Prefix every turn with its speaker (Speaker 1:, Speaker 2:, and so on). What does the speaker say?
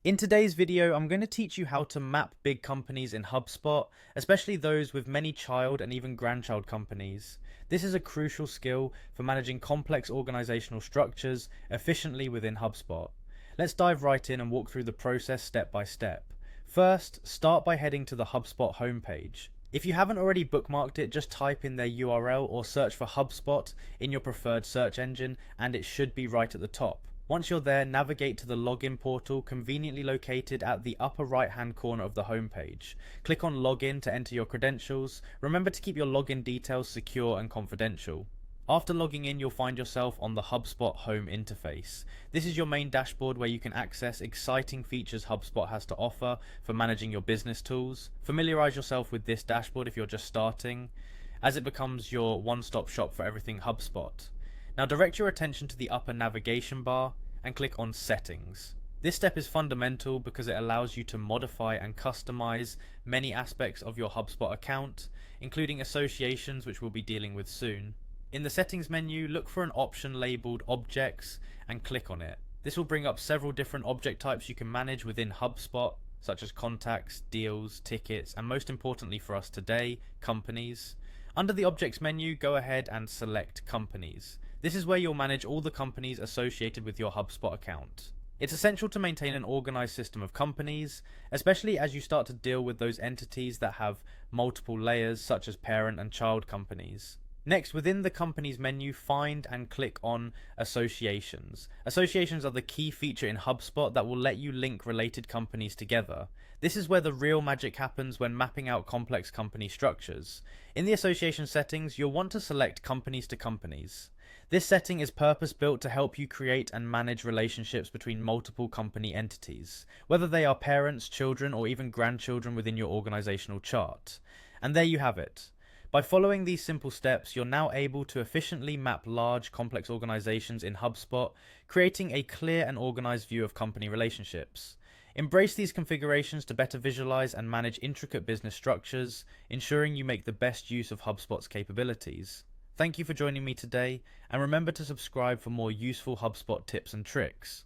Speaker 1: In today's video, I'm going to teach you how to map big companies in HubSpot, especially those with many child and even grandchild companies. This is a crucial skill for managing complex organizational structures efficiently within HubSpot. Let's dive right in and walk through the process step by step. First, start by heading to the HubSpot homepage. If you haven't already bookmarked it, just type in their URL or search for HubSpot in your preferred search engine and it should be right at the top. Once you're there, navigate to the login portal conveniently located at the upper right hand corner of the homepage. Click on login to enter your credentials. Remember to keep your login details secure and confidential. After logging in, you'll find yourself on the HubSpot home interface. This is your main dashboard where you can access exciting features HubSpot has to offer for managing your business tools. Familiarize yourself with this dashboard if you're just starting, as it becomes your one-stop shop for everything HubSpot. Now direct your attention to the upper navigation bar and click on Settings. This step is fundamental because it allows you to modify and customize many aspects of your HubSpot account, including associations, which we'll be dealing with soon. In the settings menu, look for an option labeled Objects and click on it. This will bring up several different object types you can manage within HubSpot, such as contacts, deals, tickets, and most importantly for us today, companies. Under the Objects menu, go ahead and select Companies. This is where you'll manage all the companies associated with your HubSpot account. It's essential to maintain an organized system of companies, especially as you start to deal with those entities that have multiple layers such as parent and child companies. Next, within the companies menu, find and click on Associations. Associations are the key feature in HubSpot that will let you link related companies together. This is where the real magic happens when mapping out complex company structures. In the association settings, you'll want to select Companies to Companies. This setting is purpose-built to help you create and manage relationships between multiple company entities, whether they are parents, children, or even grandchildren within your organizational chart. And there you have it. By following these simple steps, you're now able to efficiently map large, complex organizations in HubSpot, creating a clear and organized view of company relationships. Embrace these configurations to better visualize and manage intricate business structures, ensuring you make the best use of HubSpot's capabilities. Thank you for joining me today, and remember to subscribe for more useful HubSpot tips and tricks.